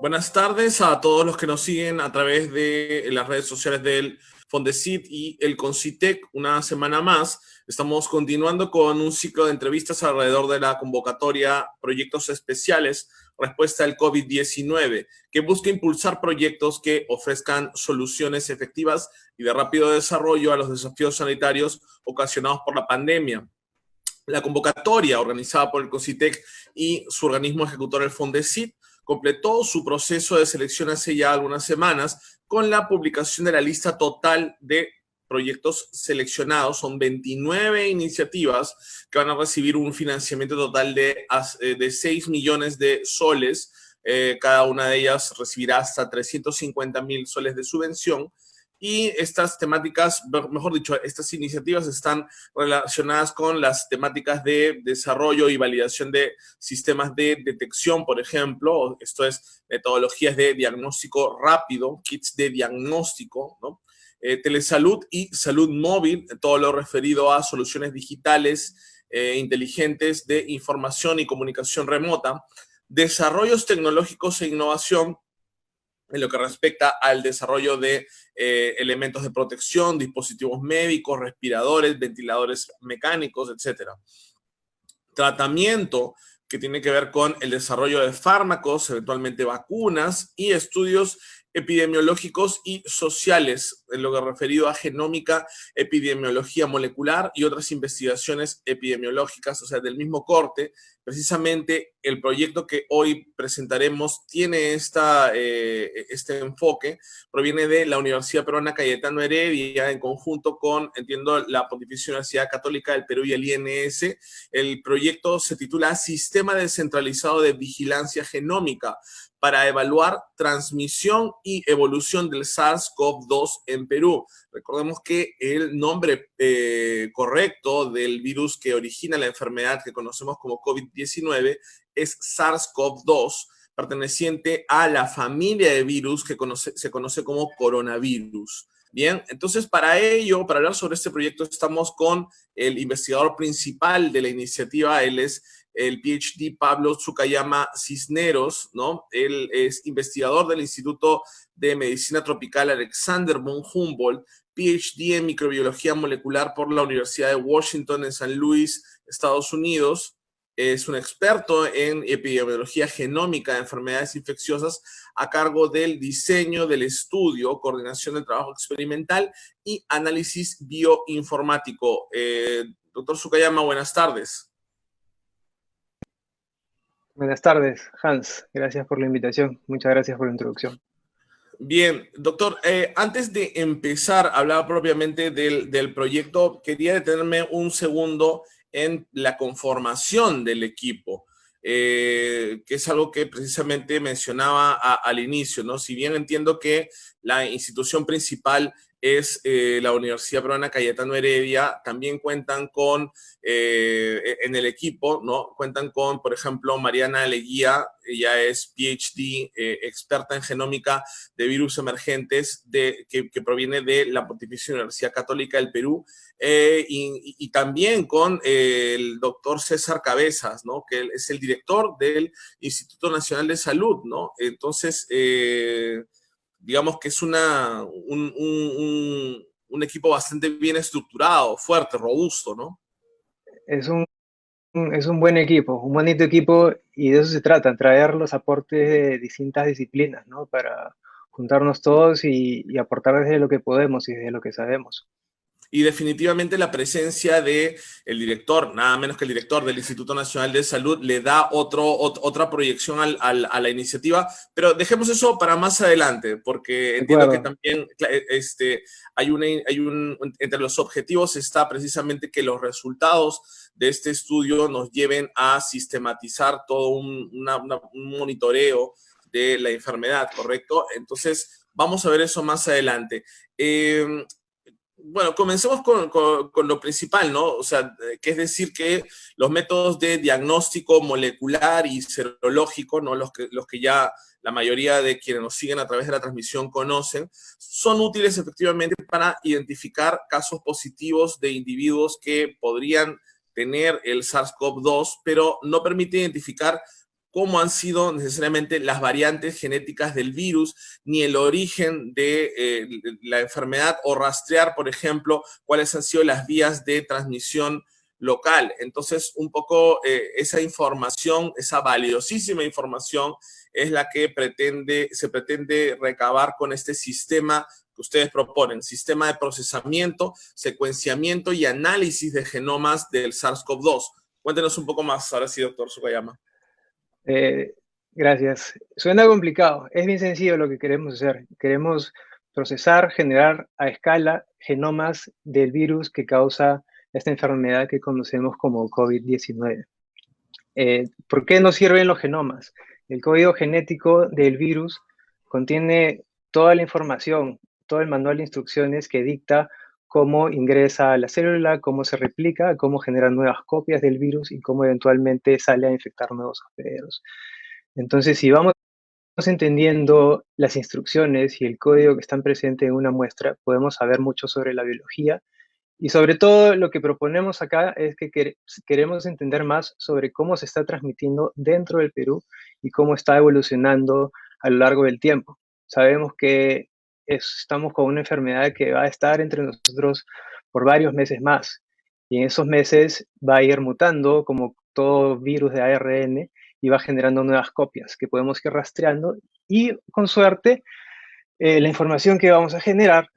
Buenas tardes a todos los que nos siguen a través de las redes sociales del Fondesit y el Concitec. Una semana más estamos continuando con un ciclo de entrevistas alrededor de la convocatoria Proyectos Especiales, Respuesta al COVID-19, que busca impulsar proyectos que ofrezcan soluciones efectivas y de rápido desarrollo a los desafíos sanitarios ocasionados por la pandemia. La convocatoria organizada por el CONCITEC y su organismo ejecutor, el Fondesit, completó su proceso de selección hace ya algunas semanas con la publicación de la lista total de proyectos seleccionados. Son 29 iniciativas que van a recibir un financiamiento total de 6 millones de soles. Cada una de ellas recibirá hasta 350.000 soles de subvención. Y estas temáticas, mejor dicho, estas iniciativas están relacionadas con las temáticas de desarrollo y validación de sistemas de detección, por ejemplo. Esto es metodologías de diagnóstico rápido, kits de diagnóstico, ¿no? Telesalud y salud móvil, todo lo referido a soluciones digitales inteligentes de información y comunicación remota, desarrollos tecnológicos e innovación en lo que respecta al desarrollo de elementos de protección, dispositivos médicos, respiradores, ventiladores mecánicos, etcétera. Tratamiento, que tiene que ver con el desarrollo de fármacos, eventualmente vacunas, y estudios epidemiológicos y sociales, en lo que referido a genómica, epidemiología molecular y otras investigaciones epidemiológicas, o sea, del mismo corte. Precisamente el proyecto que hoy presentaremos tiene este enfoque, proviene de la Universidad Peruana Cayetano Heredia, en conjunto con, entiendo, la Pontificia Universidad Católica del Perú y el INS. El proyecto se titula Sistema Descentralizado de Vigilancia Genómica para evaluar transmisión y evolución del SARS-CoV-2 en Perú. Recordemos que el nombre correcto del virus que origina la enfermedad que conocemos como COVID-19 es SARS-CoV-2, perteneciente a la familia de virus que se conoce como coronavirus. Bien, entonces para ello, para hablar sobre este proyecto, estamos con el investigador principal de la iniciativa. Él es el PhD Pablo Tsukayama Cisneros, ¿no? Él es investigador del Instituto de Medicina Tropical Alexander von Humboldt, PhD en microbiología molecular por la Universidad de Washington en San Luis, Estados Unidos. Es un experto en epidemiología genómica de enfermedades infecciosas a cargo del diseño del estudio, coordinación del trabajo experimental y análisis bioinformático. Doctor Tsukayama, buenas tardes. Buenas tardes, Hans. Gracias por la invitación. Muchas gracias por la introducción. Bien, doctor, antes de empezar a hablar propiamente del proyecto, quería detenerme un segundo en la conformación del equipo, que es algo que precisamente mencionaba al inicio, ¿no? Si bien entiendo que la institución principal es la Universidad Peruana Cayetano Heredia, también cuentan con, en el equipo, ¿no? Cuentan con, por ejemplo, Mariana Leguía. Ella es PhD, experta en genómica de virus emergentes que proviene de la Pontificia Universidad Católica del Perú, y también con el doctor César Cabezas, ¿no? Que es el director del Instituto Nacional de Salud, ¿no? Entonces, digamos que es un equipo bastante bien estructurado, fuerte, robusto, ¿no? Es un, es un buen equipo, un bonito equipo, y de eso se trata, traer los aportes de distintas disciplinas, ¿no? Para juntarnos todos y aportar desde lo que podemos y desde lo que sabemos. Y definitivamente la presencia de el director, nada menos que el director del Instituto Nacional de Salud, le da otra proyección a la iniciativa, pero dejemos eso para más adelante, porque De entiendo que acuerdo. también entre los objetivos está precisamente que los resultados de este estudio nos lleven a sistematizar todo un monitoreo de la enfermedad, ¿correcto? Entonces, vamos a ver eso más adelante. Bueno, comencemos con lo principal, ¿no? O sea, que es decir que los métodos de diagnóstico molecular y serológico, ¿no? Los que ya la mayoría de quienes nos siguen a través de la transmisión conocen, son útiles efectivamente para identificar casos positivos de individuos que podrían tener el SARS-CoV-2, pero no permite identificar cómo han sido necesariamente las variantes genéticas del virus, ni el origen de la enfermedad, o rastrear, por ejemplo, cuáles han sido las vías de transmisión local. Entonces, un poco esa información, esa valiosísima información, es la que se pretende recabar con este sistema que ustedes proponen, sistema de procesamiento, secuenciamiento y análisis de genomas del SARS-CoV-2. Cuéntenos un poco más, ahora sí, doctor Sukayama. Eh, Gracias. Suena complicado. Es bien sencillo lo que queremos hacer. Queremos procesar, generar a escala genomas del virus que causa esta enfermedad que conocemos como COVID-19. ¿Por qué nos sirven los genomas? El código genético del virus contiene toda la información, todo el manual de instrucciones que dicta cómo ingresa a la célula, cómo se replica, cómo genera nuevas copias del virus y cómo eventualmente sale a infectar nuevos hospederos. Entonces, si vamos entendiendo las instrucciones y el código que están presentes en una muestra, podemos saber mucho sobre la biología y sobre todo lo que proponemos acá es que queremos entender más sobre cómo se está transmitiendo dentro del Perú y cómo está evolucionando a lo largo del tiempo. Sabemos que estamos con una enfermedad que va a estar entre nosotros por varios meses más y en esos meses va a ir mutando como todo virus de ARN y va generando nuevas copias que podemos ir rastreando y con suerte la información que vamos a generar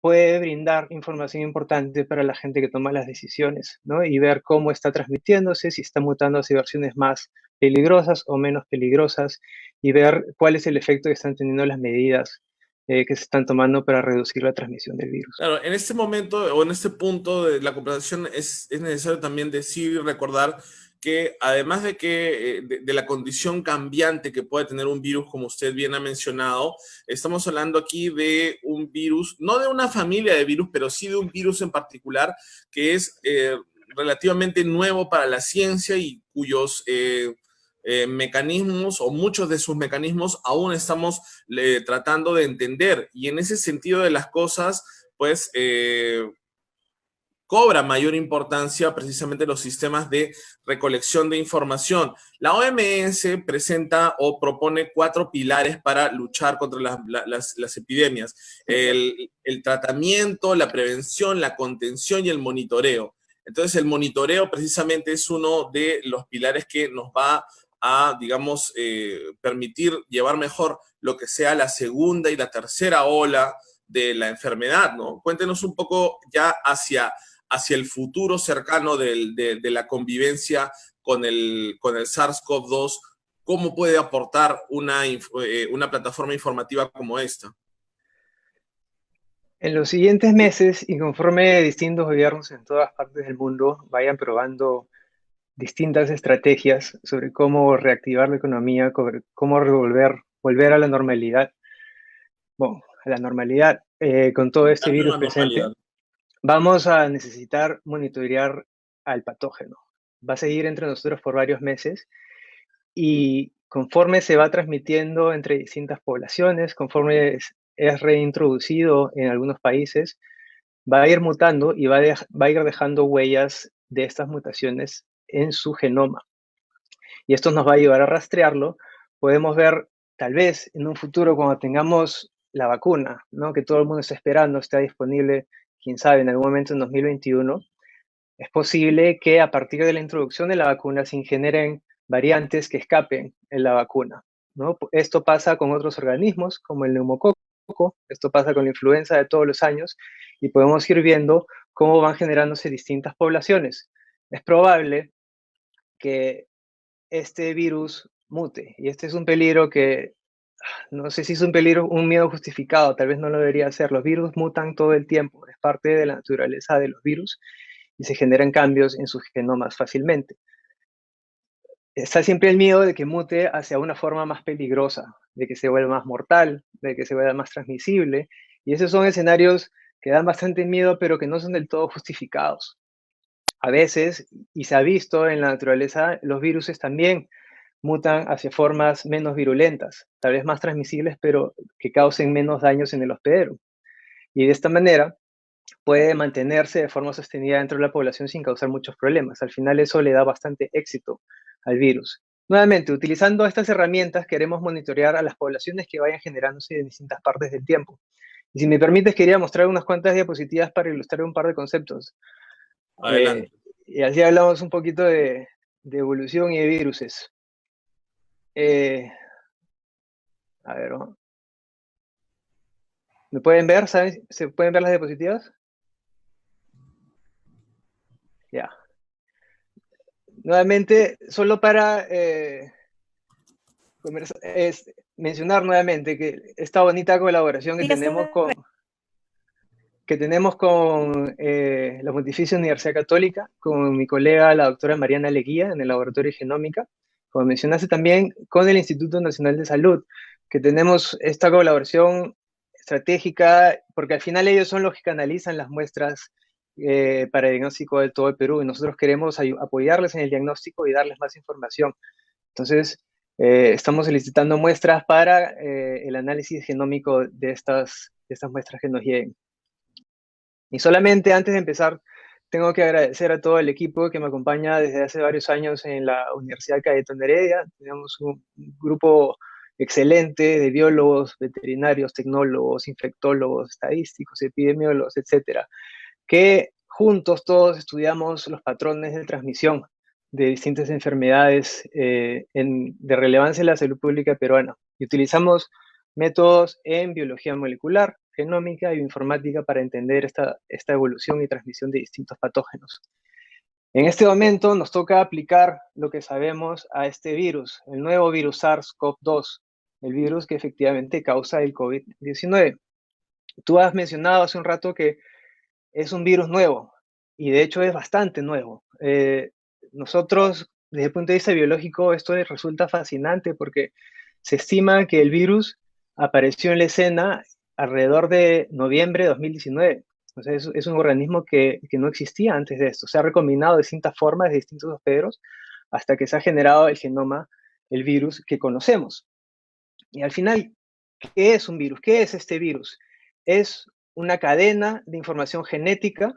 puede brindar información importante para la gente que toma las decisiones, ¿no? Y ver cómo está transmitiéndose, si está mutando hacia versiones más peligrosas o menos peligrosas, y ver cuál es el efecto que están teniendo las medidas que se están tomando para reducir la transmisión del virus. Claro, en este momento o en este punto de la conversación es necesario también decir y recordar que además de que de la condición cambiante que puede tener un virus, como usted bien ha mencionado, estamos hablando aquí de un virus, no de una familia de virus, pero sí de un virus en particular que es relativamente nuevo para la ciencia y cuyos mecanismos o muchos de sus mecanismos aún estamos tratando de entender. Y en ese sentido de las cosas, pues cobra mayor importancia precisamente los sistemas de recolección de información. La OMS presenta o propone 4 pilares para luchar contra las epidemias: el tratamiento, la prevención, la contención y el monitoreo. Entonces, el monitoreo precisamente es uno de los pilares que nos va a, digamos, permitir llevar mejor lo que sea la segunda y la tercera ola de la enfermedad, ¿no? Cuéntenos un poco ya hacia el futuro cercano de la convivencia con el SARS-CoV-2, ¿cómo puede aportar una plataforma informativa como esta? En los siguientes meses, y conforme distintos gobiernos en todas partes del mundo vayan probando distintas estrategias sobre cómo reactivar la economía, cómo volver a la normalidad, bueno, a la normalidad con todo este Cambio en virus la presente, normalidad. vamos a necesitar monitorear al patógeno. Va a seguir entre nosotros por varios meses y conforme se va transmitiendo entre distintas poblaciones, conforme es reintroducido en algunos países, va a ir mutando y va a ir dejando huellas de estas mutaciones en su genoma. Y esto nos va a ayudar a rastrearlo. Podemos ver, tal vez en un futuro, cuando tengamos la vacuna, ¿no? Que todo el mundo está esperando, está disponible, quién sabe, en algún momento en 2021, es posible que a partir de la introducción de la vacuna se generen variantes que escapen en la vacuna, ¿no? Esto pasa con otros organismos, como el neumococo, esto pasa con la influenza de todos los años, y podemos ir viendo cómo van generándose distintas poblaciones. Es probable que este virus mute. Y este es un peligro que no sé si es un peligro, un miedo justificado, tal vez no lo debería ser. Los virus mutan todo el tiempo, es parte de la naturaleza de los virus y se generan cambios en sus genomas fácilmente. Está siempre el miedo de que mute hacia una forma más peligrosa, de que se vuelva más mortal, de que se vuelva más transmisible. Y esos son escenarios que dan bastante miedo, pero que no son del todo justificados. A veces, y se ha visto en la naturaleza, los virus también mutan hacia formas menos virulentas, tal vez más transmisibles, pero que causen menos daños en el hospedero. Y de esta manera puede mantenerse de forma sostenida dentro de la población sin causar muchos problemas. Al final eso le da bastante éxito al virus. Nuevamente, utilizando estas herramientas queremos monitorear a las poblaciones que vayan generándose en distintas partes del tiempo. Y si me permites, quería mostrar unas cuantas diapositivas para ilustrar un par de conceptos. Adelante. Y así hablamos un poquito de evolución y de viruses. A ver, ¿no? ¿Me pueden ver? ¿Saben? ¿Se pueden ver las diapositivas? Ya. Nuevamente, solo para mencionar nuevamente que esta bonita colaboración Sí, que tenemos con la Pontificia Universidad Católica, con mi colega, la doctora Mariana Leguía, en el Laboratorio de Genómica, como mencionaste también, con el Instituto Nacional de Salud, que tenemos esta colaboración estratégica, porque al final ellos son los que canalizan las muestras para el diagnóstico de todo el Perú, y nosotros queremos apoyarles en el diagnóstico y darles más información. Entonces, estamos solicitando muestras para el análisis genómico de estas muestras que nos lleguen. Y solamente antes de empezar, tengo que agradecer a todo el equipo que me acompaña desde hace varios años en la Universidad Cayetano Heredia. Tenemos un grupo excelente de biólogos, veterinarios, tecnólogos, infectólogos, estadísticos, epidemiólogos, etcétera, que juntos todos estudiamos los patrones de transmisión de distintas enfermedades de relevancia en la salud pública peruana. Y utilizamos métodos en biología molecular, genómica y bioinformática para entender esta evolución y transmisión de distintos patógenos. En este momento nos toca aplicar lo que sabemos a este virus, el nuevo virus SARS-CoV-2, el virus que efectivamente causa el COVID-19. Tú has mencionado hace un rato que es un virus nuevo, y de hecho es bastante nuevo. Nosotros, desde el punto de vista biológico, esto les resulta fascinante porque se estima que el virus apareció en la escena alrededor de noviembre de 2019. O sea, es un organismo que no existía antes de esto. Se ha recombinado de distintas formas, de distintos hospederos, hasta que se ha generado el genoma, el virus que conocemos. Y al final, ¿qué es un virus? ¿Qué es este virus? Es una cadena de información genética,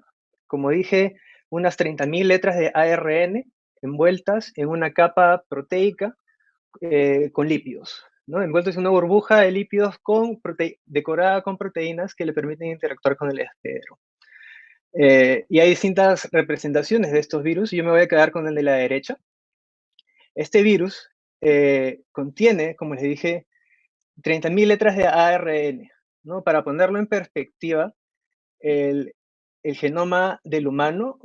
como dije, unas 30.000 letras de ARN envueltas en una capa proteica con lípidos, ¿no? Envueltos en una burbuja de lípidos decorada con proteínas que le permiten interactuar con el hospedero. Y hay distintas representaciones de estos virus, y yo me voy a quedar con el de la derecha. Este virus contiene, como les dije, 30.000 letras de ARN, ¿no? Para ponerlo en perspectiva, el genoma del humano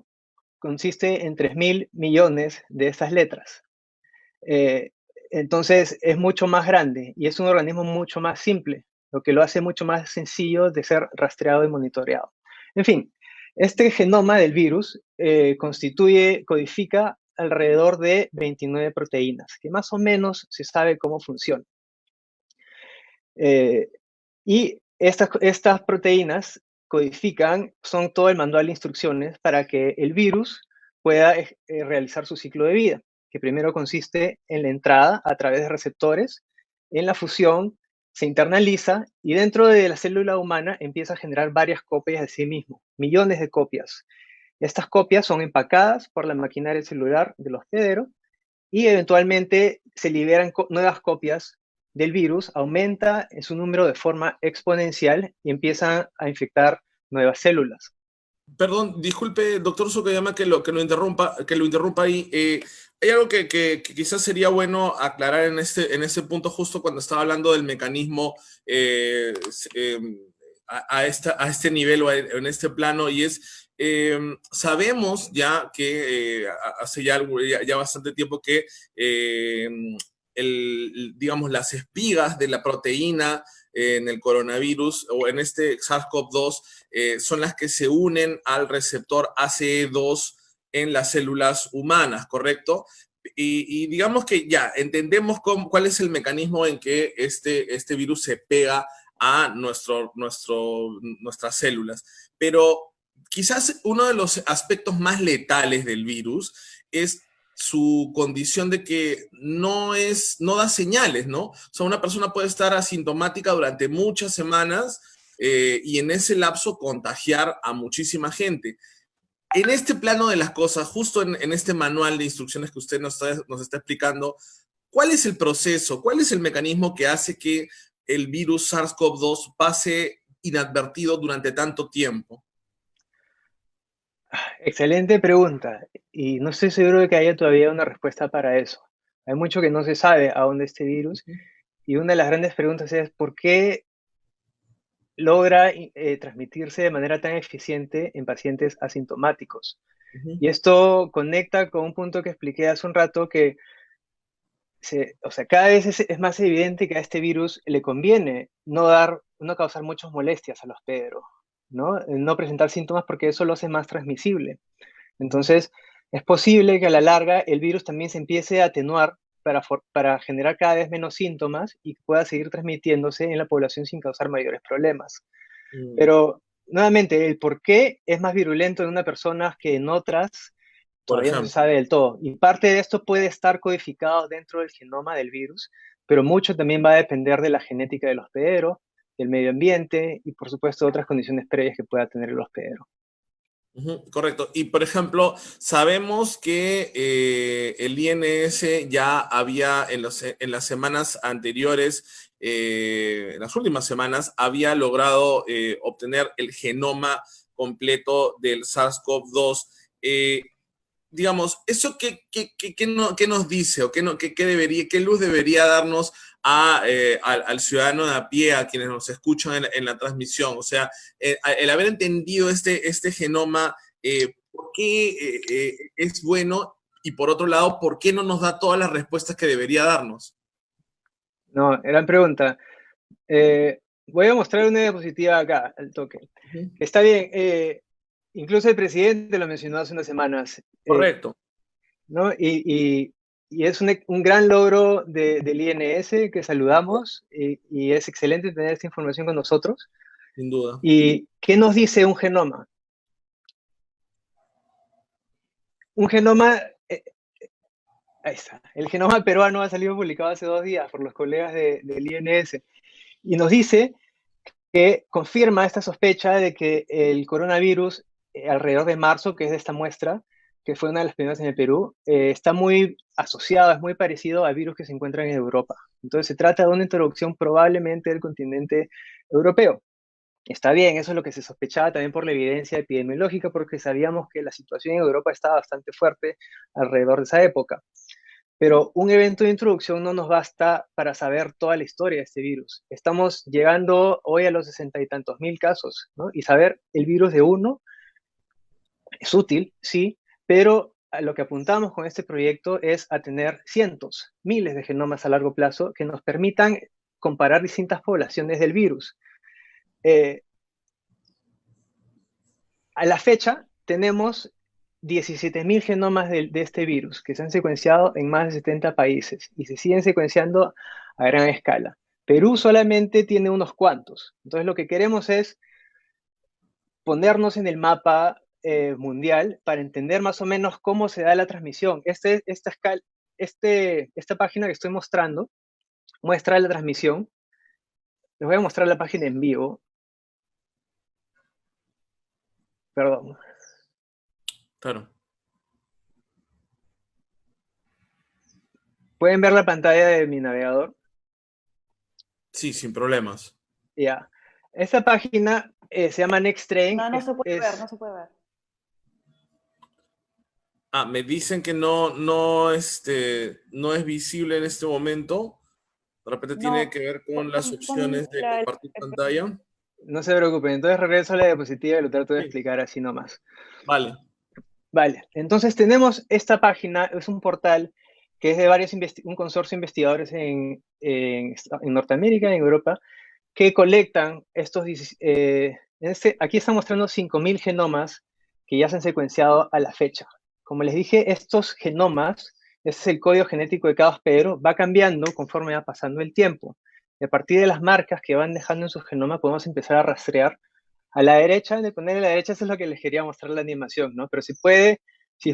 consiste en 3.000 millones de estas letras. Entonces es mucho más grande y es un organismo mucho más simple, lo que lo hace mucho más sencillo de ser rastreado y monitoreado. En fin, este genoma del virus codifica alrededor de 29 proteínas, que más o menos se sabe cómo funcionan. Y estas proteínas codifican, son todo el manual de instrucciones para que el virus pueda realizar su ciclo de vida, que primero consiste en la entrada a través de receptores, en la fusión, se internaliza y dentro de la célula humana empieza a generar varias copias de sí mismo, millones de copias. Estas copias son empacadas por la maquinaria celular del hospedero y eventualmente se liberan nuevas copias del virus, aumenta en su número de forma exponencial y empiezan a infectar nuevas células. Perdón, disculpe, doctor Sukayama, que lo interrumpa ahí. Hay algo que quizás sería bueno aclarar en este punto, justo cuando estaba hablando del mecanismo a este nivel o en este plano, y es, sabemos ya que hace ya bastante tiempo que, digamos, las espigas de la proteína en el coronavirus o en este SARS-CoV-2 son las que se unen al receptor ACE2 en las células humanas, ¿correcto? Y digamos que ya entendemos cuál es el mecanismo en que este virus se pega a nuestras células. Pero quizás uno de los aspectos más letales del virus es su condición de que no da señales, ¿no? O sea, una persona puede estar asintomática durante muchas semanas y en ese lapso contagiar a muchísima gente. En este plano de las cosas, justo en este manual de instrucciones que usted nos está explicando, ¿Cuál es el proceso? ¿Cuál es el mecanismo que hace que el virus SARS-CoV-2 pase inadvertido durante tanto tiempo? Excelente pregunta, y no estoy seguro de que haya todavía una respuesta para eso. Hay mucho que no se sabe aún de este virus, y una de las grandes preguntas es ¿por qué logra transmitirse de manera tan eficiente en pacientes asintomáticos? Ujú. Y esto conecta con un punto que expliqué hace un rato, que o sea, cada vez es más evidente que a este virus le conviene no causar muchas molestias al hospedero, ¿no? No presentar síntomas, porque eso lo hace más transmisible. Ujú. Entonces, es posible que a la larga el virus también se empiece a atenuar para generar cada vez menos síntomas y pueda seguir transmitiéndose en la población sin causar mayores problemas. Mm. Pero, nuevamente, el por qué es más virulento en una persona que en otras Por todavía no se ejemplo. sabe del todo. Y parte de esto puede estar codificado dentro del genoma del virus, pero mucho también va a depender de la genética del hospedero, del medio ambiente y, por supuesto, otras condiciones previas que pueda tener el hospedero. Ujú, correcto. Y por ejemplo, sabemos que el INS ya había en las semanas anteriores, en las últimas semanas, había logrado obtener el genoma completo del SARS-CoV-2. Eh, digamos, ¿eso qué nos dice o qué luz debería darnos al ciudadano de a pie, a quienes nos escuchan en la transmisión? O sea, el haber entendido este genoma, ¿por qué es bueno? Y por otro lado, ¿por qué no nos da todas las respuestas que debería darnos? No, gran pregunta. Voy a mostrar una diapositiva acá, al toque. Ujú. Está bien, incluso el presidente lo mencionó hace unas semanas, Correcto, ¿no? Y es un gran logro del INS que saludamos, y es excelente tener esta información con nosotros. sin duda. ¿Y qué nos dice un genoma? Un genoma, ahí está, el genoma peruano ha salido publicado hace 2 días por los colegas del INS, y nos dice que confirma esta sospecha de que el coronavirus, alrededor de marzo, que es de esta muestra, que fue una de las primeras en el Perú, está muy asociado, es muy parecido a virus que se encuentran en Europa. Entonces se trata de una introducción probablemente del continente europeo. Está bien, eso es lo que se sospechaba también por la evidencia epidemiológica, porque sabíamos que la situación en Europa estaba bastante fuerte alrededor de esa época. Pero un evento de introducción no nos basta para saber toda la historia de este virus. Estamos llegando hoy a los 60 y tantos mil casos, ¿no? Y saber el virus de uno es útil, sí, pero a lo que apuntamos con este proyecto es a tener cientos, miles de genomas a largo plazo que nos permitan comparar distintas poblaciones del virus. Eh, a la fecha tenemos 17.000 genomas de este virus que se han secuenciado en más de 70 países y se siguen secuenciando a gran escala. Perú solamente tiene unos cuantos. Entonces lo que queremos es ponernos en el mapa mundial para entender más o menos cómo se da la transmisión. Esta página que estoy mostrando muestra la transmisión. Les voy a mostrar la página en vivo. Perdón. Claro. ¿Pueden ver la pantalla de mi navegador? Sí, sin problemas. Ya. Esta página se llama NextTrain. No, no se puede ver, no se puede ver. Ah, me dicen que no es visible en este momento. De repente tiene No, que ver con las opciones de compartir pantalla. No se preocupen. Entonces regreso a la diapositiva y lo trato de Sí, explicar así nomás. vale. Vale. Entonces tenemos esta página, es un portal que es de un consorcio de investigadores en Norteamérica y en Europa, que colectan aquí están mostrando 5.000 genomas que ya se han secuenciado a la fecha. Como les dije, estos genomas, ese es el código genético de cada hospedero, va cambiando conforme va pasando el tiempo. Y a partir de las marcas que van dejando en su genoma, podemos empezar a rastrear. A la derecha, de poner a la derecha, eso es lo que les quería mostrar la animación, ¿no? Pero si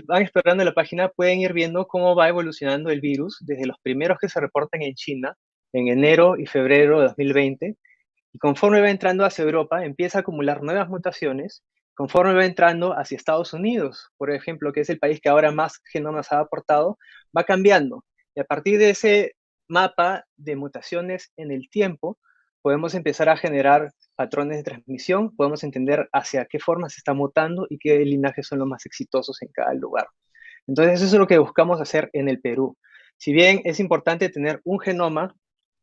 van explorando la página, pueden ir viendo cómo va evolucionando el virus desde los primeros que se reportan en China, en enero y febrero de 2020, y conforme va entrando hacia Europa, empieza a acumular nuevas mutaciones. Conforme va entrando hacia Estados Unidos, por ejemplo, que es el país que ahora más genomas ha aportado, va cambiando. Y a partir de ese mapa de mutaciones en el tiempo, podemos empezar a generar patrones de transmisión, podemos entender hacia qué forma se está mutando y qué linajes son los más exitosos en cada lugar. Entonces, eso es lo que buscamos hacer en el Perú. Si bien es importante tener un genoma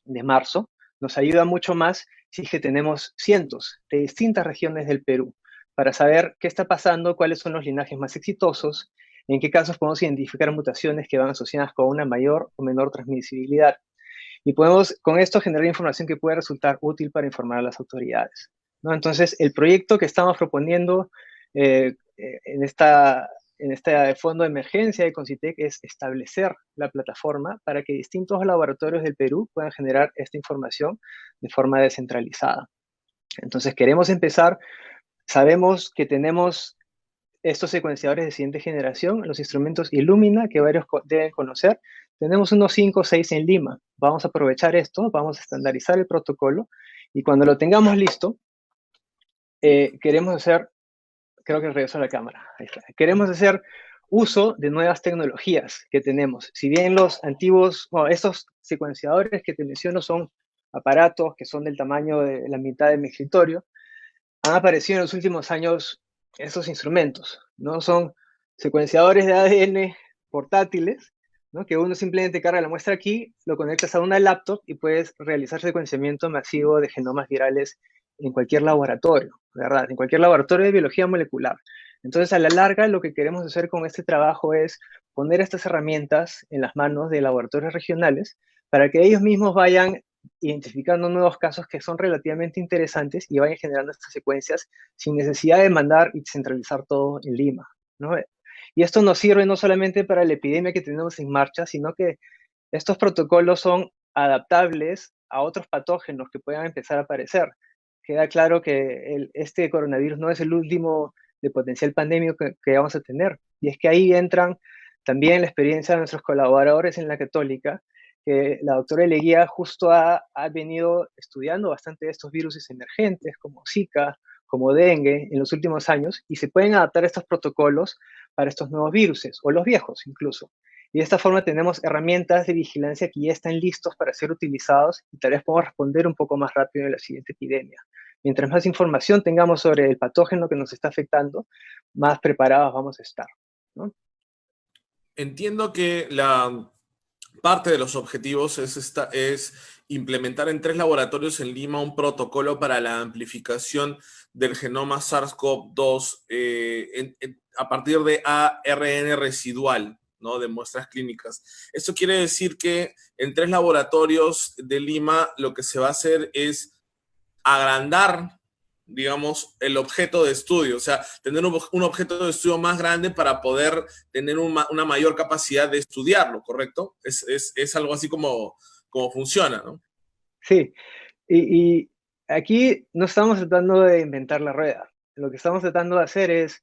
de marzo, nos ayuda mucho más si es que tenemos cientos de distintas regiones del Perú para saber qué está pasando, cuáles son los linajes más exitosos, en qué casos podemos identificar mutaciones que van asociadas con una mayor o menor transmisibilidad. Y podemos con esto generar información que puede resultar útil para informar a las autoridades, ¿no? Entonces, el proyecto que estamos proponiendo en este fondo de emergencia de Concitec es establecer la plataforma para que distintos laboratorios del Perú puedan generar esta información de forma descentralizada. Entonces, queremos empezar, sabemos que tenemos estos secuenciadores de siguiente generación, los instrumentos Illumina, que varios deben conocer. Tenemos unos 5 o 6 en Lima. Vamos a aprovechar esto, vamos a estandarizar el protocolo y cuando lo tengamos listo, queremos hacer, creo que regreso a la cámara, ahí está. Queremos hacer uso de nuevas tecnologías que tenemos. Si bien los antiguos, bueno, estos secuenciadores que te menciono son aparatos que son del tamaño de la mitad de mi escritorio, han aparecido en los últimos años estos instrumentos, ¿no? Son secuenciadores de ADN portátiles, ¿no? Que uno simplemente carga la muestra aquí, lo conectas a una laptop y puedes realizar secuenciamiento masivo de genomas virales en cualquier laboratorio, ¿verdad? En cualquier laboratorio de biología molecular. Entonces, a la larga, lo que queremos hacer con este trabajo es poner estas herramientas en las manos de laboratorios regionales para que ellos mismos vayan identificando nuevos casos que son relativamente interesantes y vayan generando estas secuencias sin necesidad de mandar y centralizar todo en Lima, ¿no? Y esto nos sirve no solamente para la epidemia que tenemos en marcha, sino que estos protocolos son adaptables a otros patógenos que puedan empezar a aparecer. Queda claro que este coronavirus no es el último de potencial pandémico que vamos a tener. Y es que ahí entran también la experiencia de nuestros colaboradores en la Católica, que la doctora Leguía justo ha venido estudiando bastante de estos virus emergentes como Zika, como dengue en los últimos años, y se pueden adaptar estos protocolos para estos nuevos virus, o los viejos incluso. Y de esta forma tenemos herramientas de vigilancia que ya están listos para ser utilizados y tal vez podamos responder un poco más rápido en la siguiente epidemia. Mientras más información tengamos sobre el patógeno que nos está afectando, más preparados vamos a estar, ¿no? Entiendo que la parte de los objetivos es implementar en 3 laboratorios en Lima un protocolo para la amplificación del genoma SARS-CoV-2 a partir de ARN residual, ¿no? De muestras clínicas. Esto quiere decir que en 3 laboratorios de Lima lo que se va a hacer es agrandar, digamos, el objeto de estudio, o sea, tener un objeto de estudio más grande para poder tener una mayor capacidad de estudiarlo, ¿correcto? Es algo así como funciona, ¿no? Sí, y aquí no estamos tratando de inventar la rueda. Lo que estamos tratando de hacer es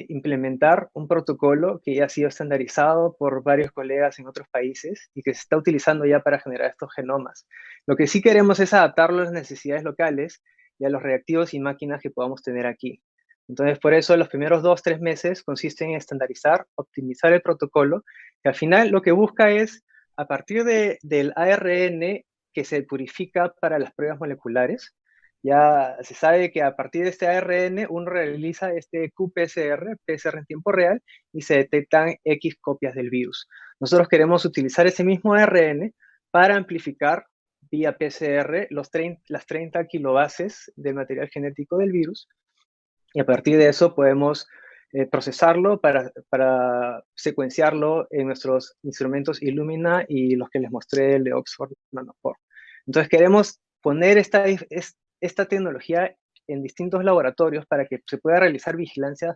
implementar un protocolo que ya ha sido estandarizado por varios colegas en otros países y que se está utilizando ya para generar estos genomas. Lo que sí queremos es adaptarlo a las necesidades locales y a los reactivos y máquinas que podamos tener aquí. Entonces, por eso los primeros 2, 3 meses consisten en estandarizar, optimizar el protocolo, que al final lo que busca es, a partir del ARN que se purifica para las pruebas moleculares. Ya se sabe que a partir de este ARN uno realiza este qPCR, PCR en tiempo real, y se detectan X copias del virus. Nosotros queremos utilizar ese mismo ARN para amplificar vía PCR las 30 kilobases del material genético del virus, y a partir de eso podemos procesarlo para secuenciarlo en nuestros instrumentos Illumina y los que les mostré, el de Oxford Nanopore. Entonces queremos poner esta tecnología en distintos laboratorios para que se pueda realizar vigilancia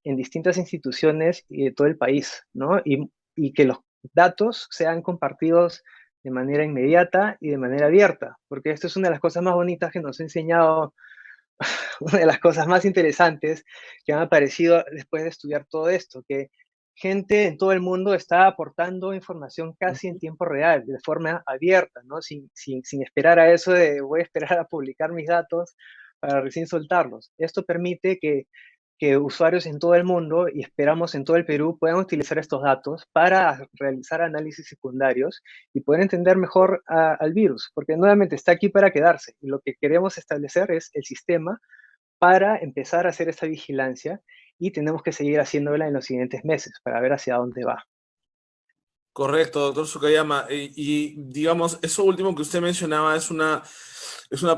en distintas instituciones y de todo el país, ¿no? Y que los datos sean compartidos de manera inmediata y de manera abierta, porque esto es una de las cosas más bonitas que nos ha enseñado, una de las cosas más interesantes que han aparecido después de estudiar todo esto, que gente en todo el mundo está aportando información casi en tiempo real, de forma abierta, ¿no? Sin esperar a eso de voy a esperar a publicar mis datos para recién soltarlos. Esto permite que que usuarios en todo el mundo y esperamos en todo el Perú puedan utilizar estos datos para realizar análisis secundarios y poder entender mejor al virus, porque nuevamente está aquí para quedarse. Y lo que queremos establecer es el sistema para empezar a hacer esta vigilancia y tenemos que seguir haciéndola en los siguientes meses para ver hacia dónde va. Correcto, doctor Sukayama. Digamos, eso último que usted mencionaba es una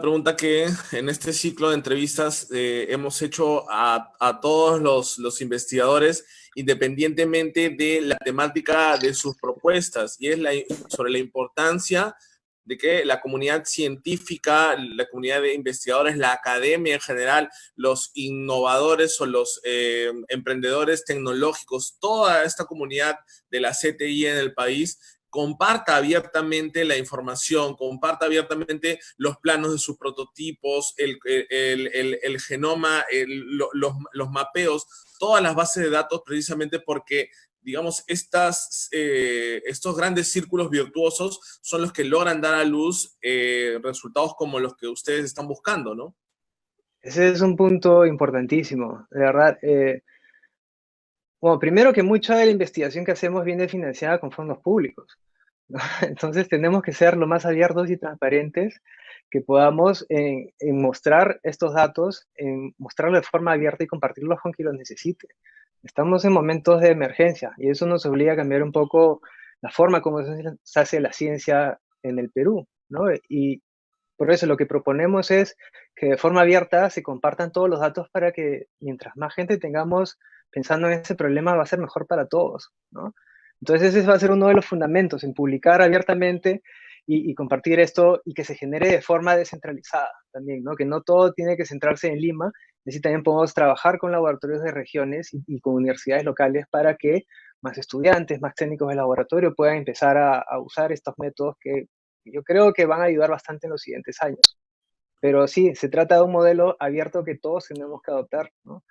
pregunta que en este ciclo de entrevistas hemos hecho a todos los investigadores, independientemente de la temática de sus propuestas, y es sobre la importancia de que la comunidad científica, la comunidad de investigadores, la academia en general, los innovadores o los emprendedores tecnológicos, toda esta comunidad de la CTI en el país, comparta abiertamente la información, comparta abiertamente los planos de sus prototipos, el genoma, los mapeos, todas las bases de datos, precisamente porque, digamos, estos grandes círculos virtuosos son los que logran dar a luz resultados como los que ustedes están buscando, ¿no? Ese es un punto importantísimo, de verdad. Bueno, primero que mucha de la investigación que hacemos viene financiada con fondos públicos, ¿no? Entonces tenemos que ser lo más abiertos y transparentes que podamos en mostrar estos datos, en mostrarlos de forma abierta y compartirlos con quien los necesite. Estamos en momentos de emergencia y eso nos obliga a cambiar un poco la forma como se hace la ciencia en el Perú, ¿no? Y por eso lo que proponemos es que de forma abierta se compartan todos los datos para que mientras más gente tengamos pensando en ese problema va a ser mejor para todos, ¿no? Entonces ese va a ser uno de los fundamentos, en publicar abiertamente y compartir esto y que se genere de forma descentralizada también, ¿no? Que no todo tiene que centrarse en Lima, así también podemos trabajar con laboratorios de regiones y con universidades locales para que más estudiantes, más técnicos de laboratorio puedan empezar a usar estos métodos que yo creo que van a ayudar bastante en los siguientes años. Pero sí, se trata de un modelo abierto que todos tenemos que adoptar, ¿no?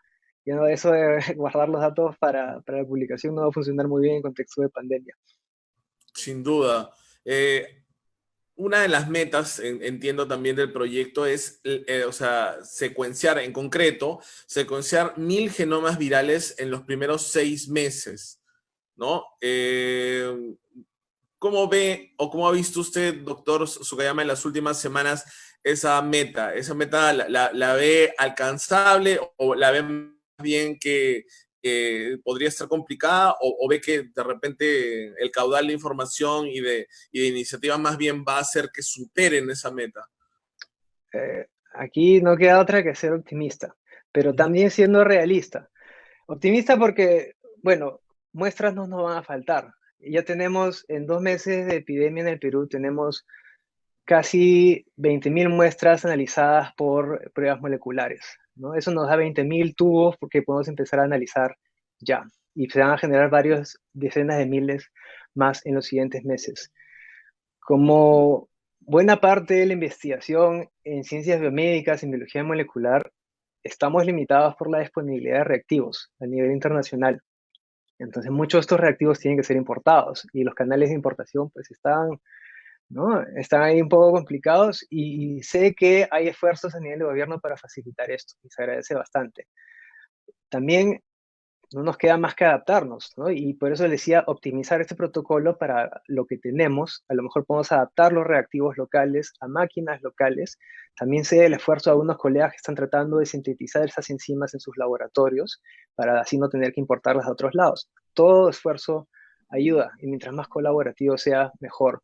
Y no, eso de guardar los datos para la publicación no va a funcionar muy bien en contexto de pandemia. Sin duda. Una de las metas, entiendo también del proyecto, es, o sea, secuenciar, en concreto, secuenciar 1.000 genomas virales en los primeros 6 meses, ¿no? ¿Cómo ve o cómo ha visto usted, doctor Sukayama, en las últimas semanas esa meta? ¿Esa meta la ve alcanzable o la ve más bien que podría estar complicada o ve que de repente el caudal de información y de iniciativas más bien va a hacer que superen esa meta? Aquí no queda otra que ser optimista, pero Ujú. también siendo realista. Optimista porque, bueno, muestras no nos van a faltar. Ya tenemos, en 2 meses de epidemia en el Perú, tenemos casi 20.000 muestras analizadas por pruebas moleculares, ¿no? Eso nos da 20.000 tubos porque podemos empezar a analizar ya. Y se van a generar varias decenas de miles más en los siguientes meses. Como buena parte de la investigación en ciencias biomédicas, en biología molecular, estamos limitados por la disponibilidad de reactivos a nivel internacional. Entonces, muchos de estos reactivos tienen que ser importados y los canales de importación pues están, ¿no? Están ahí un poco complicados y sé que hay esfuerzos a nivel de gobierno para facilitar esto y se agradece bastante. También no nos queda más que adaptarnos, ¿no? Y por eso decía optimizar este protocolo para lo que tenemos. A lo mejor podemos adaptar los reactivos locales a máquinas locales. También sé el esfuerzo de algunos colegas que están tratando de sintetizar esas enzimas en sus laboratorios para así no tener que importarlas de otros lados. Todo esfuerzo ayuda y mientras más colaborativo sea, mejor.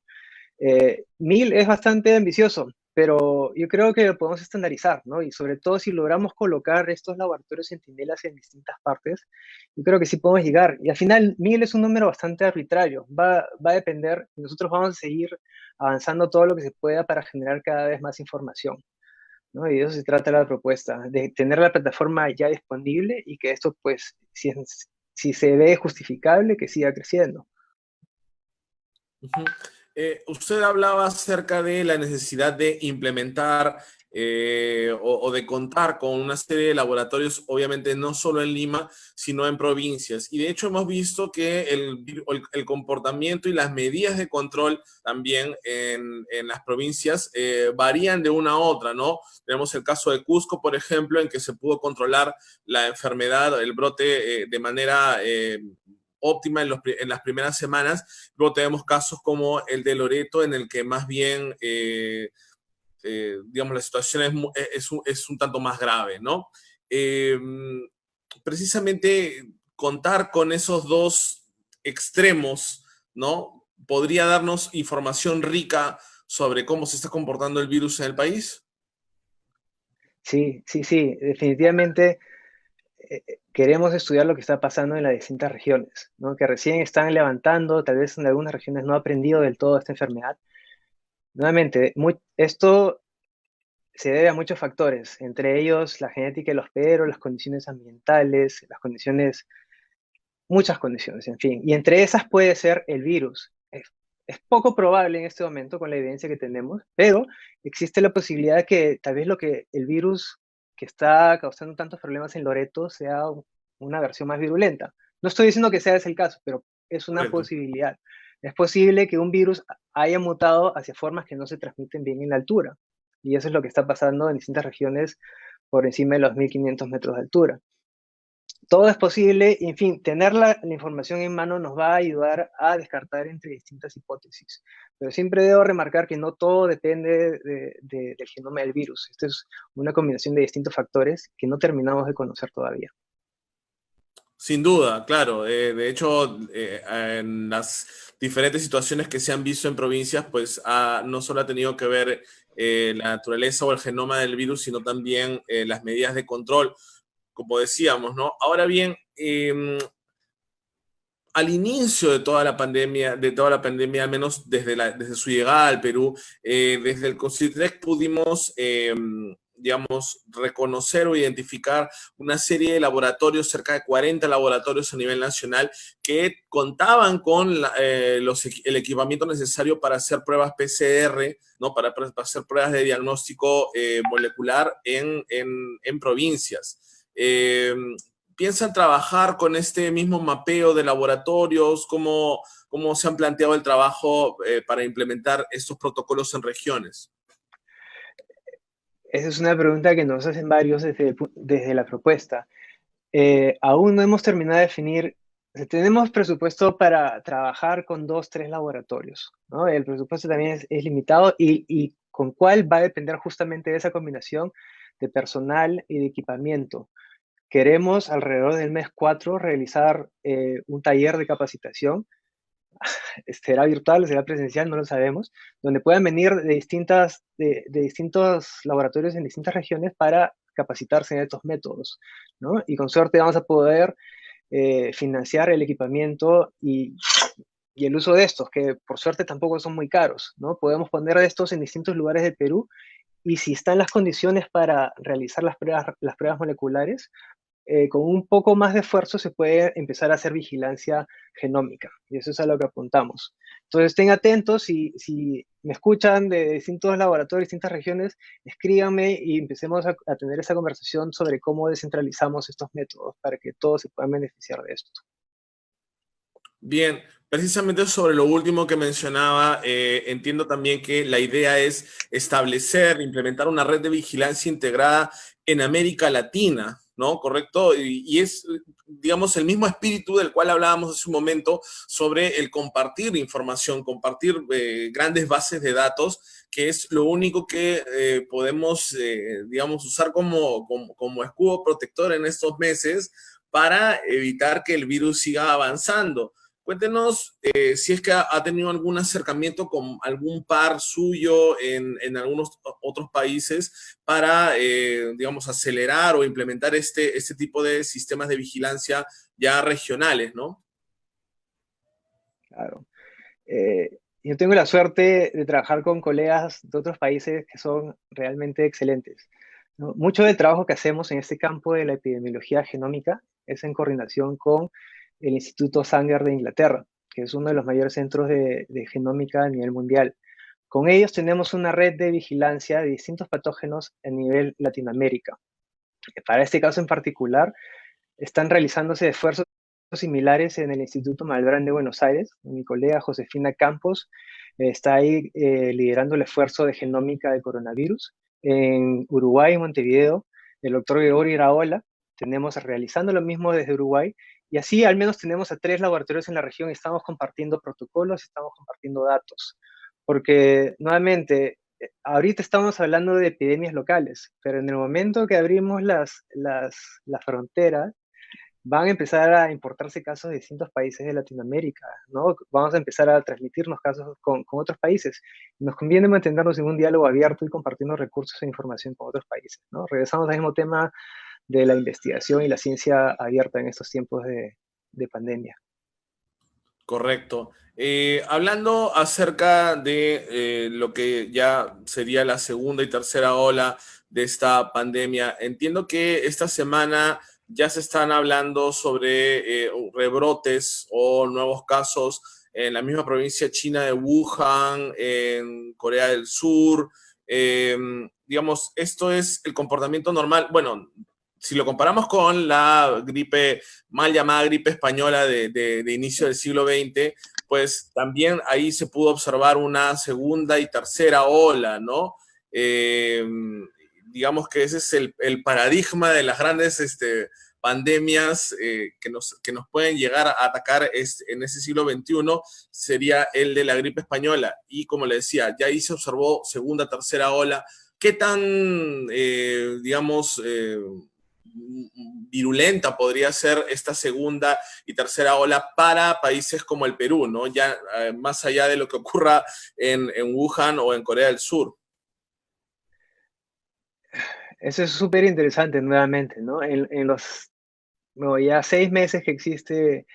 1.000 es bastante ambicioso, pero yo creo que lo podemos estandarizar, ¿no? Y sobre todo si logramos colocar estos laboratorios centinelas en distintas partes, yo creo que sí podemos llegar. Y al final, 1.000 es un número bastante arbitrario. Va a depender, nosotros vamos a seguir avanzando todo lo que se pueda para generar cada vez más información, ¿no? Y de eso se trata la propuesta, de tener la plataforma ya disponible y que esto, pues, si se ve justificable, que siga creciendo. Ujú. Usted hablaba acerca de la necesidad de implementar o de contar con una serie de laboratorios, obviamente no solo en Lima, sino en provincias. Y de hecho hemos visto que el comportamiento y las medidas de control también en las provincias varían de una a otra, ¿no? Tenemos el caso de Cusco, por ejemplo, en que se pudo controlar la enfermedad, el brote de manera óptima en las primeras semanas. Luego tenemos casos como el de Loreto, en el que más bien, digamos, la situación es un tanto más grave, ¿no? Eh, Precisamente contar con esos dos extremos, ¿no? ¿Podría darnos información rica sobre cómo se está comportando el virus en el país? Sí, sí, sí, definitivamente queremos estudiar lo que está pasando en las distintas regiones, ¿no? Que recién están levantando, tal vez en algunas regiones no ha aprendido del todo esta enfermedad. Nuevamente, esto se debe a muchos factores, entre ellos la genética de los peros, las condiciones ambientales, las condiciones, muchas condiciones, en fin. Y entre esas puede ser el virus. Es poco probable en este momento con la evidencia que tenemos, pero existe la posibilidad que tal vez lo que el virus que está causando tantos problemas en Loreto sea una versión más virulenta. No estoy diciendo que sea ese el caso, pero es una Correcto. posibilidad. Es posible que un virus haya mutado hacia formas que no se transmiten bien en la altura. Y eso es lo que está pasando en distintas regiones por encima de los 1500 metros de altura. Todo es posible, y, en fin, tener la información en mano nos va a ayudar a descartar entre distintas hipótesis. Pero siempre debo remarcar que no todo depende del genoma del virus. Esta es una combinación de distintos factores que no terminamos de conocer todavía. Sin duda, claro. De hecho, en las diferentes situaciones que se han visto en provincias, pues no solo ha tenido que ver la naturaleza o el genoma del virus, sino también las medidas de control, como decíamos, ¿no? Ahora bien, al inicio de toda la pandemia, al menos desde su llegada al Perú, desde el CONCITREC pudimos, digamos, reconocer o identificar una serie de laboratorios, cerca de 40 laboratorios a nivel nacional, que contaban con el equipamiento necesario para hacer pruebas PCR, ¿no? Para hacer pruebas de diagnóstico molecular en provincias. ¿Piensan trabajar con este mismo mapeo de laboratorios? ¿Cómo se han planteado el trabajo para implementar estos protocolos en regiones? Esa es una pregunta que nos hacen varios desde la propuesta. Aún no hemos terminado de definir, o sea, tenemos presupuesto para trabajar con dos, tres laboratorios, ¿no? El presupuesto también es limitado y con cuál va a depender justamente de esa combinación de personal y de equipamiento. Queremos alrededor del mes 4 realizar un taller de capacitación. Será virtual, será presencial, no lo sabemos, donde puedan venir de distintos laboratorios en distintas regiones para capacitarse en estos métodos, ¿no? Y con suerte vamos a poder financiar el equipamiento y el uso de estos, que por suerte tampoco son muy caros, ¿no? Podemos poner estos en distintos lugares del Perú y si están las condiciones para realizar las pruebas moleculares, con un poco más de esfuerzo se puede empezar a hacer vigilancia genómica, y eso es a lo que apuntamos. Entonces, estén atentos, si me escuchan de distintos laboratorios, distintas regiones, escríbanme y empecemos a tener esa conversación sobre cómo descentralizamos estos métodos para que todos se puedan beneficiar de esto. Bien, precisamente sobre lo último que mencionaba, entiendo también que la idea es establecer, implementar una red de vigilancia integrada en América Latina, ¿no? ¿Correcto? Y es, digamos, el mismo espíritu del cual hablábamos hace un momento sobre el compartir información, compartir grandes bases de datos, que es lo único que podemos, digamos, usar como escudo protector en estos meses para evitar que el virus siga avanzando. Cuéntenos si es que ha tenido algún acercamiento con algún par suyo en algunos otros países para, digamos, acelerar o implementar este tipo de sistemas de vigilancia ya regionales, ¿no? Claro. Yo tengo la suerte de trabajar con colegas de otros países que son realmente excelentes, ¿no? Mucho del trabajo que hacemos en este campo de la epidemiología genómica es en coordinación con el Instituto Sanger de Inglaterra. que es uno de los mayores centros de genómica a nivel mundial. Con ellos tenemos una red de vigilancia de distintos patógenos a nivel Latinoamérica. Para este caso en particular, están realizándose esfuerzos similares en el Instituto Malbrán de Buenos Aires. Mi colega Josefina Campos está ahí liderando el esfuerzo de genómica del coronavirus. En Uruguay, en Montevideo, el doctor Gregorio Iraola, tenemos realizando lo mismo desde Uruguay, y así al menos tenemos a 3 laboratorios en la región y estamos compartiendo protocolos, estamos compartiendo datos, porque nuevamente, ahorita estamos hablando de epidemias locales, pero en el momento que abrimos las fronteras, van a empezar a importarse casos de distintos países de Latinoamérica, ¿no? Vamos a empezar a transmitirnos casos con otros países. Nos conviene mantenernos en un diálogo abierto y compartiendo recursos e información con otros países, ¿no? Regresamos al mismo tema de la investigación y la ciencia abierta en estos tiempos de pandemia. Correcto. Hablando acerca de lo que ya sería la segunda y tercera ola de esta pandemia, entiendo que esta semana ya se están hablando sobre rebrotes o nuevos casos en la misma provincia china de Wuhan, en Corea del Sur. Eh, digamos, esto es el comportamiento normal. Bueno, si lo comparamos con la gripe, mal llamada gripe española de inicio del siglo XX, pues también ahí se pudo observar una segunda y tercera ola, ¿no? Eh, digamos que ese es el paradigma de las grandes pandemias que nos pueden llegar a atacar en ese siglo XXI, sería el de la gripe española. Y como le decía, ya ahí se observó segunda, tercera ola. ¿Qué tan, digamos, virulenta podría ser esta segunda y tercera ola para países como el Perú, ¿no? Ya más allá de lo que ocurra en Wuhan o en Corea del Sur? Eso es súper interesante nuevamente, ¿no? En los no, ya 6 meses que existe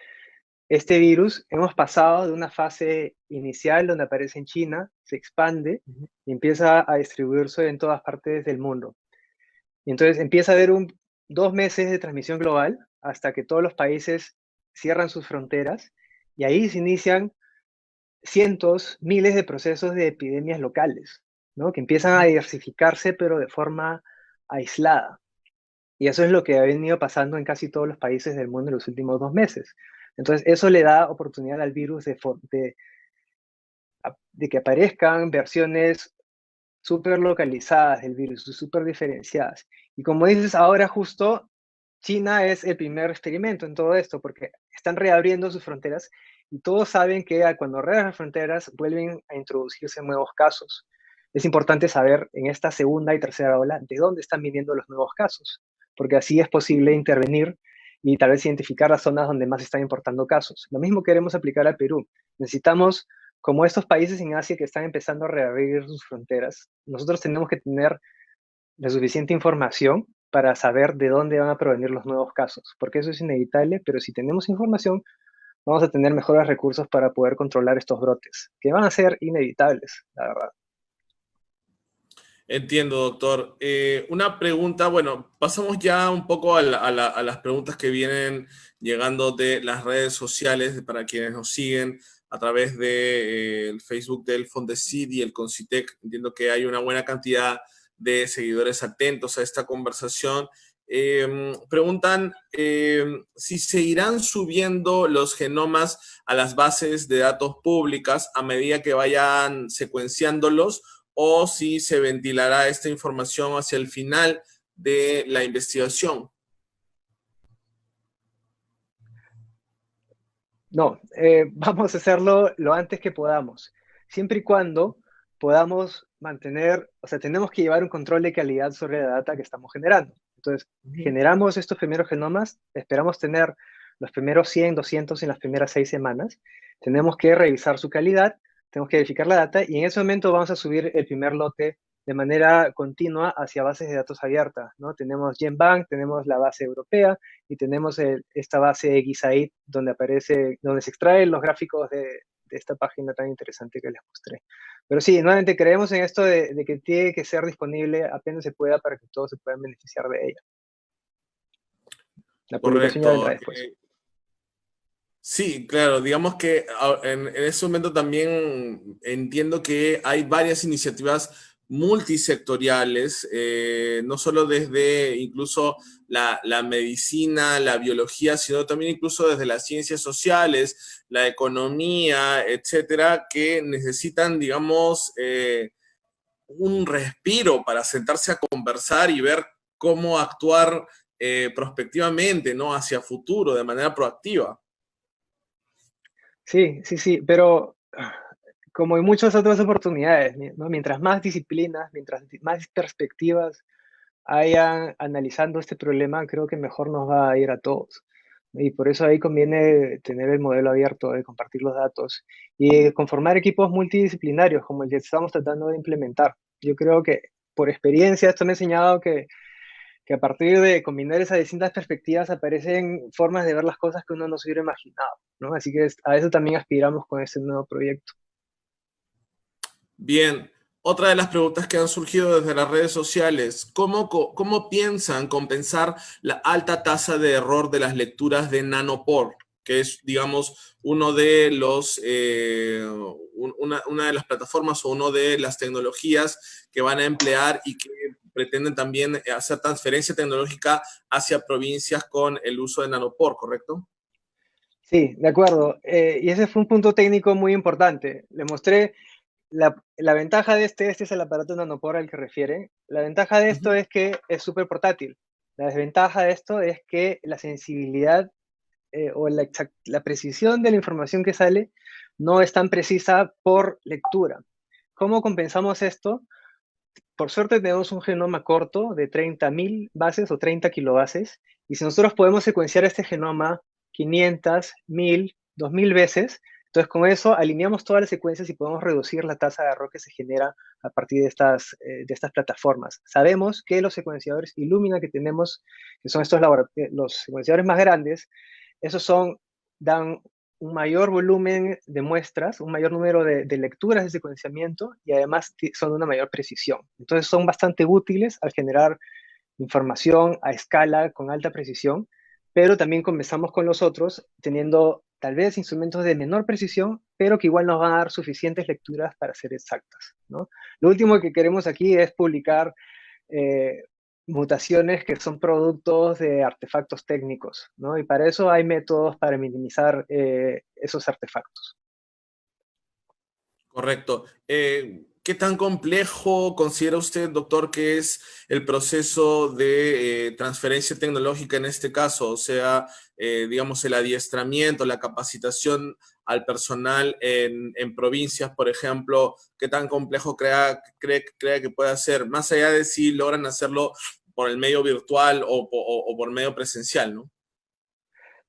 este virus, hemos pasado de una fase inicial donde aparece en China, se expande y empieza a distribuirse en todas partes del mundo. Y entonces empieza a haber 2 meses de transmisión global hasta que todos los países cierran sus fronteras y ahí se inician cientos, miles de procesos de epidemias locales, ¿no? Que empiezan a diversificarse pero de forma aislada. Y eso es lo que ha venido pasando en casi todos los países del mundo en los últimos 2 meses. Entonces, eso le da oportunidad al virus de que aparezcan versiones súper localizadas del virus, súper diferenciadas. Y como dices, ahora justo China es el primer experimento en todo esto, porque están reabriendo sus fronteras y todos saben que cuando reabren las fronteras vuelven a introducirse nuevos casos. Es importante saber en esta segunda y tercera ola de dónde están viniendo los nuevos casos, porque así es posible intervenir y tal vez identificar las zonas donde más están importando casos. Lo mismo queremos aplicar al Perú. Necesitamos, como estos países en Asia que están empezando a reabrir sus fronteras, nosotros tenemos que tener la suficiente información para saber de dónde van a provenir los nuevos casos, porque eso es inevitable, pero si tenemos información, vamos a tener mejores recursos para poder controlar estos brotes, que van a ser inevitables, la verdad. Entiendo, doctor. Una pregunta, bueno, pasamos ya un poco a las preguntas que vienen llegando de las redes sociales para quienes nos siguen a través del Facebook del Fondesit y el Concitec. Entiendo que hay una buena cantidad de seguidores atentos a esta conversación. Preguntan si se irán subiendo los genomas a las bases de datos públicas a medida que vayan secuenciándolos, o si se ventilará esta información hacia el final de la investigación. No, vamos a hacerlo lo antes que podamos, siempre y cuando podamos mantener, o sea, tenemos que llevar un control de calidad sobre la data que estamos generando. Entonces, generamos estos primeros genomas, esperamos tener los primeros 100, 200 en las primeras 6 semanas, tenemos que revisar su calidad, tenemos que verificar la data y en ese momento vamos a subir el primer lote de manera continua hacia bases de datos abiertas, ¿no? Tenemos GenBank, tenemos la base europea, y tenemos esta base Gisaid donde se extraen los gráficos de esta página tan interesante que les mostré. Pero sí, nuevamente creemos en esto de que tiene que ser disponible apenas se pueda para que todos se puedan beneficiar de ella. La publicación ya Correcto. vendrá después. Sí, claro, digamos que en ese momento también entiendo que hay varias iniciativas multisectoriales, no solo desde incluso la medicina, la biología, sino también incluso desde las ciencias sociales, la economía, etcétera, que necesitan, digamos, un respiro para sentarse a conversar y ver cómo actuar prospectivamente, ¿no? Hacia futuro, de manera proactiva. Sí, sí, sí, pero como en muchas otras oportunidades, ¿no? Mientras más disciplinas, mientras más perspectivas hayan analizando este problema, creo que mejor nos va a ir a todos. Y por eso ahí conviene tener el modelo abierto de compartir los datos y conformar equipos multidisciplinarios como el que estamos tratando de implementar. Yo creo que por experiencia esto me ha enseñado que a partir de combinar esas distintas perspectivas aparecen formas de ver las cosas que uno no se hubiera imaginado, ¿no? Así que a eso también aspiramos con este nuevo proyecto. Bien, otra de las preguntas que han surgido desde las redes sociales, ¿cómo piensan compensar la alta tasa de error de las lecturas de Nanopore, que es, digamos, uno de una de las plataformas o una de las tecnologías que van a emplear y que pretenden también hacer transferencia tecnológica hacia provincias con el uso de Nanopore, ¿correcto? Sí, de acuerdo. Y ese fue un punto técnico muy importante. Le mostré la ventaja de este es el aparato nanopore al que refiere. La ventaja de esto Ujú. es que es súper portátil. La desventaja de esto es que la sensibilidad o la precisión de la información que sale no es tan precisa por lectura. ¿Cómo compensamos esto? Por suerte tenemos un genoma corto de 30.000 bases o 30 kilobases, y si nosotros podemos secuenciar este genoma 500, 1000, 2000 veces, entonces con eso alineamos todas las secuencias y podemos reducir la tasa de error que se genera a partir de estas plataformas. Sabemos que los secuenciadores Illumina que tenemos, que son los secuenciadores más grandes, esos dan un mayor volumen de muestras, un mayor número de lecturas de secuenciamiento y además son de una mayor precisión. Entonces son bastante útiles al generar información a escala con alta precisión, pero también comenzamos con los otros teniendo tal vez instrumentos de menor precisión, pero que igual nos van a dar suficientes lecturas para ser exactas, ¿no? Lo último que queremos aquí es publicar eh, mutaciones que son productos de artefactos técnicos, ¿no? Y para eso hay métodos para minimizar esos artefactos. Correcto. ¿Qué tan complejo considera usted, doctor, que es el proceso de transferencia tecnológica en este caso? O sea, digamos, el adiestramiento, la capacitación al personal en provincias, por ejemplo, ¿qué tan complejo cree que puede ser? Más allá de si logran hacerlo por el medio virtual o por medio presencial, ¿no?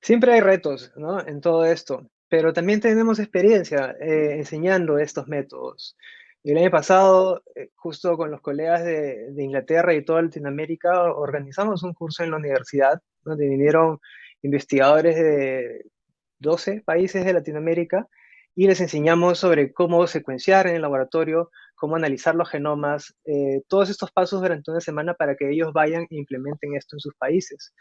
Siempre hay retos, ¿no? En todo esto, pero también tenemos experiencia enseñando estos métodos. El año pasado, justo con los colegas de Inglaterra y toda Latinoamérica, organizamos un curso en la universidad donde vinieron investigadores de 12 países de Latinoamérica y les enseñamos sobre cómo secuenciar en el laboratorio, cómo analizar los genomas, todos estos pasos durante una semana para que ellos vayan e implementen esto en sus países.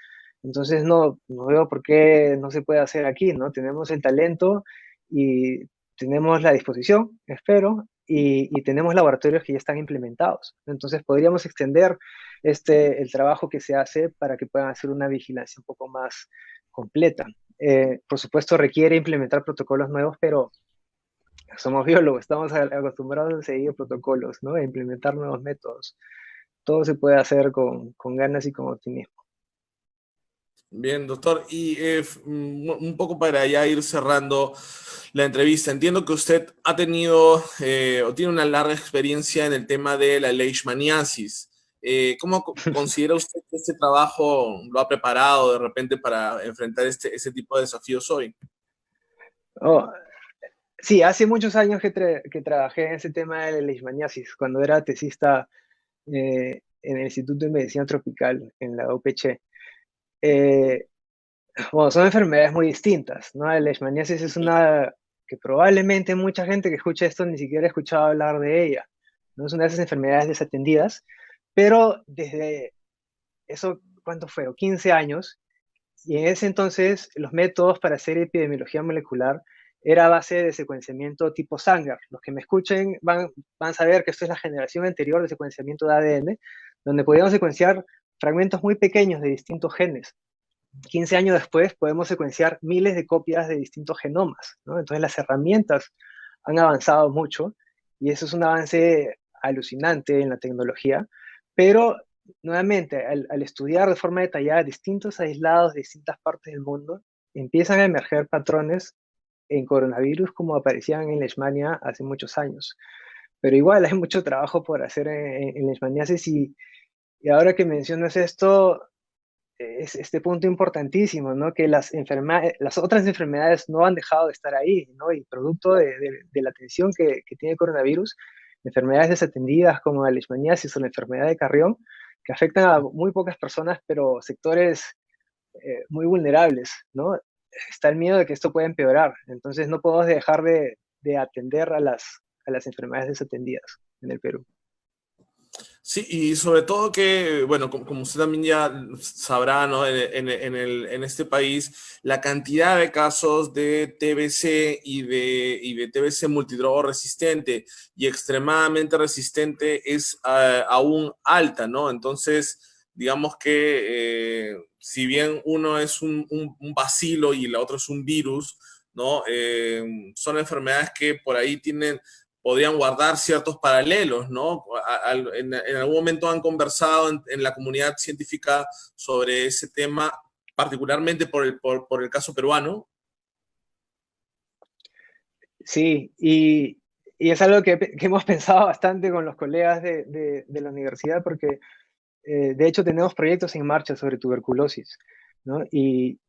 Entonces no veo por qué no se puede hacer aquí, ¿no? Tenemos el talento y tenemos la disposición, espero, y tenemos laboratorios que ya están implementados. Entonces podríamos extender el trabajo que se hace para que puedan hacer una vigilancia un poco más completa. Por supuesto requiere implementar protocolos nuevos, pero somos biólogos, estamos acostumbrados a seguir protocolos, ¿no? A implementar nuevos métodos. Todo se puede hacer con ganas y con optimismo. Bien, doctor. Y un poco para ya ir cerrando la entrevista, entiendo que usted ha tenido o tiene una larga experiencia en el tema de la leishmaniasis. ¿Cómo considera usted que este trabajo lo ha preparado de repente para enfrentar ese tipo de desafíos hoy? Oh, sí, hace muchos años que trabajé en ese tema de la leishmaniasis, cuando era tesista en el Instituto de Medicina Tropical, en la UPC. Eh, bueno, son enfermedades muy distintas, ¿no? La leishmaniasis es una que probablemente mucha gente que escucha esto ni siquiera ha escuchado hablar de ella, ¿no? Es una de esas enfermedades desatendidas, pero desde eso, ¿cuánto fueron? 15 años, Y en ese entonces, los métodos para hacer epidemiología molecular era a base de secuenciamiento tipo Sanger. Los que me escuchen van a saber que esto es la generación anterior de secuenciamiento de ADN, donde podíamos secuenciar fragmentos muy pequeños de distintos genes. 15 años después podemos secuenciar miles de copias de distintos genomas, ¿no? Entonces las herramientas han avanzado mucho y eso es un avance alucinante en la tecnología, pero nuevamente al estudiar de forma detallada distintos aislados de distintas partes del mundo, empiezan a emerger patrones en coronavirus como aparecían en Leishmania hace muchos años. Pero igual hay mucho trabajo por hacer en leishmaniasis y ahora que mencionas esto, es este punto importantísimo, ¿no? Que las otras enfermedades no han dejado de estar ahí, ¿no? Y producto de la atención que tiene el coronavirus, enfermedades desatendidas como la leishmaniasis o la enfermedad de Carrión, que afectan a muy pocas personas, pero sectores muy vulnerables, ¿no? Está el miedo de que esto pueda empeorar. Entonces no podemos dejar de atender a las enfermedades desatendidas en el Perú. Sí, y sobre todo que, bueno, como usted también ya sabrá, ¿no? En este país, la cantidad de casos de TBC y de TBC multidrogo resistente y extremadamente resistente es aún alta, ¿no? Entonces, digamos que si bien uno es un bacilo y la otra es un virus, ¿no? Son enfermedades que por ahí podrían guardar ciertos paralelos, ¿no? En algún momento han conversado en la comunidad científica sobre ese tema, particularmente por el caso peruano. Sí, y es algo que hemos pensado bastante con los colegas de la universidad, porque de hecho tenemos proyectos en marcha sobre tuberculosis, ¿no? Y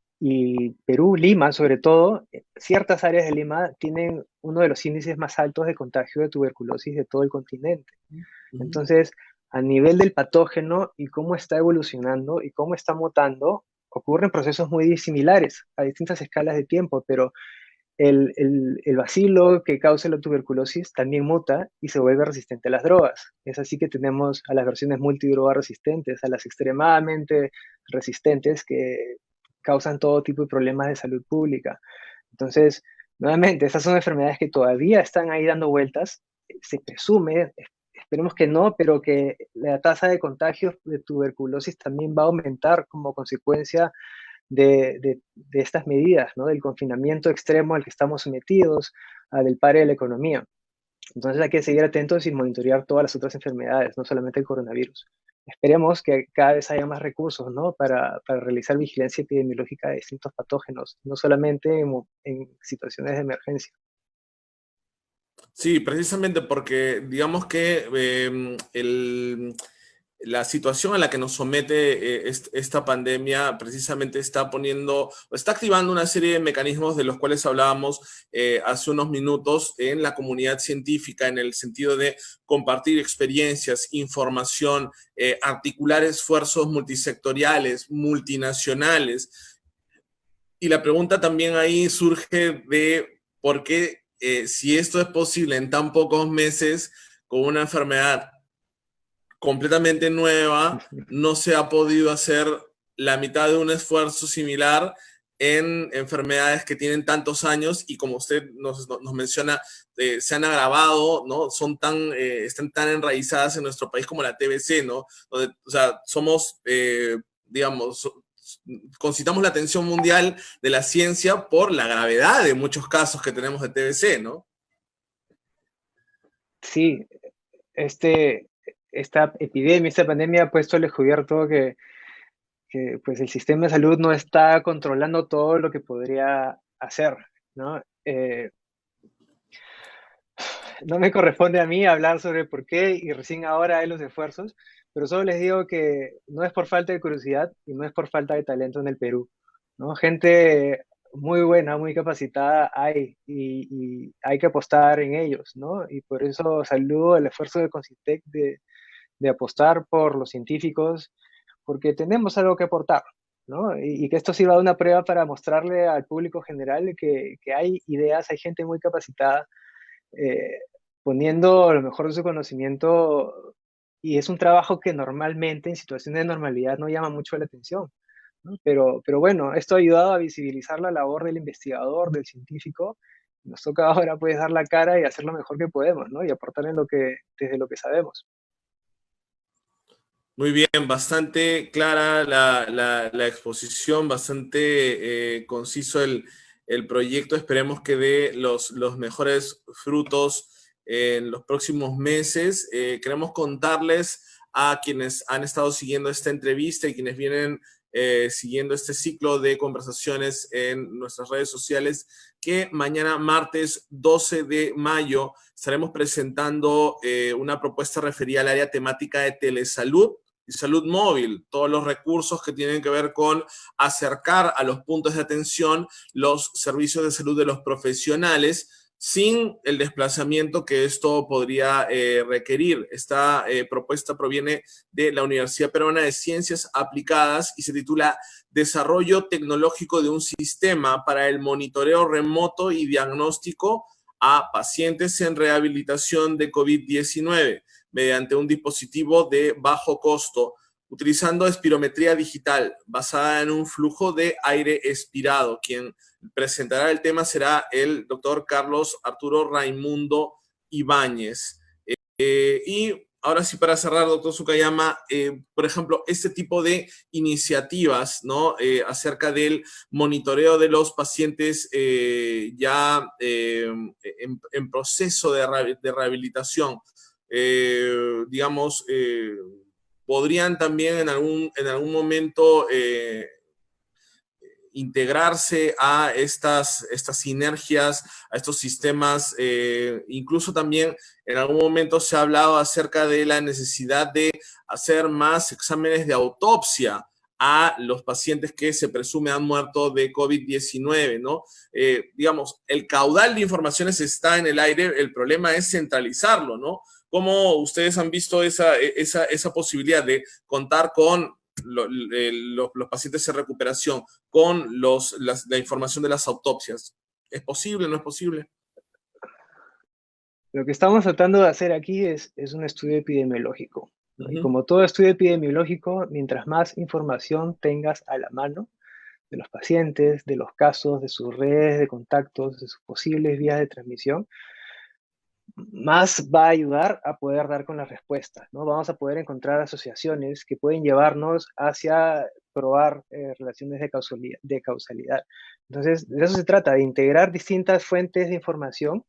Perú, Lima, sobre todo, ciertas áreas de Lima tienen uno de los índices más altos de contagio de tuberculosis de todo el continente. Ujú. Entonces, a nivel del patógeno y cómo está evolucionando y cómo está mutando, ocurren procesos muy similares a distintas escalas de tiempo, pero el bacilo que causa la tuberculosis también muta y se vuelve resistente a las drogas. Es así que tenemos a las versiones multidroga resistentes, a las extremadamente resistentes que causan todo tipo de problemas de salud pública. Entonces, nuevamente, estas son enfermedades que todavía están ahí dando vueltas. Se presume, esperemos que no, pero que la tasa de contagios de tuberculosis también va a aumentar como consecuencia de estas medidas, ¿no? Del confinamiento extremo al que estamos sometidos, del pare de la economía. Entonces hay que seguir atentos y monitorear todas las otras enfermedades, no solamente el coronavirus. Esperemos que cada vez haya más recursos, ¿no? Para realizar vigilancia epidemiológica de distintos patógenos, no solamente en situaciones de emergencia. Sí, precisamente porque digamos que la situación a la que nos somete esta pandemia precisamente está activando una serie de mecanismos de los cuales hablábamos hace unos minutos en la comunidad científica, en el sentido de compartir experiencias, información, articular esfuerzos multisectoriales, multinacionales. Y la pregunta también ahí surge de por qué, si esto es posible en tan pocos meses, con una enfermedad completamente nueva, no se ha podido hacer la mitad de un esfuerzo similar en enfermedades que tienen tantos años y como usted nos menciona, se han agravado, ¿no? Están tan enraizadas en nuestro país como la TBC, ¿no? Donde, o sea, somos, digamos, concitamos la atención mundial de la ciencia por la gravedad de muchos casos que tenemos de TBC, ¿no? Sí, este, esta epidemia, esta pandemia ha puesto al descubierto que pues el sistema de salud no está controlando todo lo que podría hacer, ¿no? No me corresponde a mí hablar sobre por qué y recién ahora hay los esfuerzos, pero solo les digo que no es por falta de curiosidad y no es por falta de talento en el Perú, ¿no? Gente muy buena, muy capacitada hay y hay que apostar en ellos, ¿no? Y por eso saludo el esfuerzo de Concitec de apostar por los científicos, porque tenemos algo que aportar, ¿no? Y que esto sirva de una prueba para mostrarle al público general que hay ideas, hay gente muy capacitada eh, poniendo lo mejor de su conocimiento y es un trabajo que normalmente en situaciones de normalidad no llama mucho la atención. ¿no? Pero bueno, esto ha ayudado a visibilizar la labor del investigador, del científico. Nos toca ahora pues dar la cara y hacer lo mejor que podemos, ¿no? Y aportar desde lo que sabemos. Muy bien, bastante clara la exposición, bastante conciso el proyecto. Esperemos que dé los mejores frutos en los próximos meses. Queremos contarles a quienes han estado siguiendo esta entrevista y quienes vienen siguiendo este ciclo de conversaciones en nuestras redes sociales, que mañana martes 12 de mayo estaremos presentando una propuesta referida al área temática de telesalud y salud móvil, todos los recursos que tienen que ver con acercar a los puntos de atención los servicios de salud de los profesionales sin el desplazamiento que esto podría requerir. Esta propuesta proviene de la Universidad Peruana de Ciencias Aplicadas y se titula Desarrollo tecnológico de un sistema para el monitoreo remoto y diagnóstico a pacientes en rehabilitación de COVID-19 mediante un dispositivo de bajo costo, utilizando espirometría digital basada en un flujo de aire expirado. Quien presentará el tema será el doctor Carlos Arturo Raimundo Ibáñez. Y ahora sí, para cerrar, doctor Sukayama, por ejemplo, este tipo de iniciativas, ¿no? Acerca del monitoreo de los pacientes ya en proceso de rehabilitación, digamos, podrían también en algún momento integrarse a estas sinergias, a estos sistemas. Incluso también en algún momento se ha hablado acerca de la necesidad de hacer más exámenes de autopsia a los pacientes que se presume han muerto de COVID-19, ¿no? Digamos, el caudal de informaciones está en el aire, el problema es centralizarlo, ¿no? ¿Cómo ustedes han visto esa posibilidad de contar con los pacientes en recuperación con la información de las autopsias? ¿Es posible, no es posible? Lo que estamos tratando de hacer aquí es un estudio epidemiológico, ¿no? Y Ujú. como todo estudio epidemiológico, mientras más información tengas a la mano de los pacientes, de los casos, de sus redes de contactos, de sus posibles vías de transmisión, más va a ayudar a poder dar con las respuestas, ¿no? Vamos a poder encontrar asociaciones que pueden llevarnos hacia probar relaciones de causalidad. Entonces, de eso se trata, de integrar distintas fuentes de información,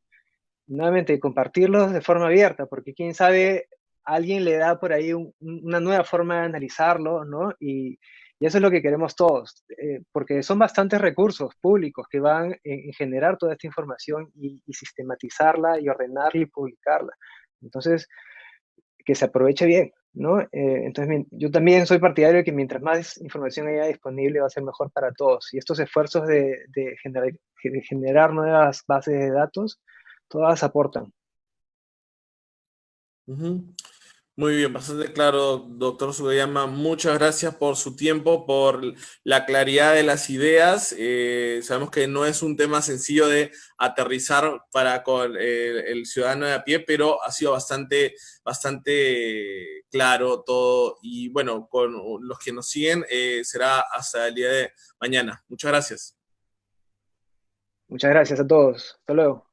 nuevamente compartirlos de forma abierta, porque quién sabe, alguien le da por ahí una nueva forma de analizarlo, ¿no? Y eso es lo que queremos todos, porque son bastantes recursos públicos que van en generar toda esta información y sistematizarla y ordenarla y publicarla. Entonces, que se aproveche bien, ¿no? Entonces, yo también soy partidario de que mientras más información haya disponible va a ser mejor para todos. Y estos esfuerzos de generar nuevas bases de datos, todas aportan. Ujú. Muy bien, bastante claro, doctor Sugiyama. Muchas gracias por su tiempo, por la claridad de las ideas. Sabemos que no es un tema sencillo de aterrizar para con el ciudadano de a pie, pero ha sido bastante claro todo. Y bueno, con los que nos siguen, será hasta el día de mañana. Muchas gracias. Muchas gracias a todos. Hasta luego.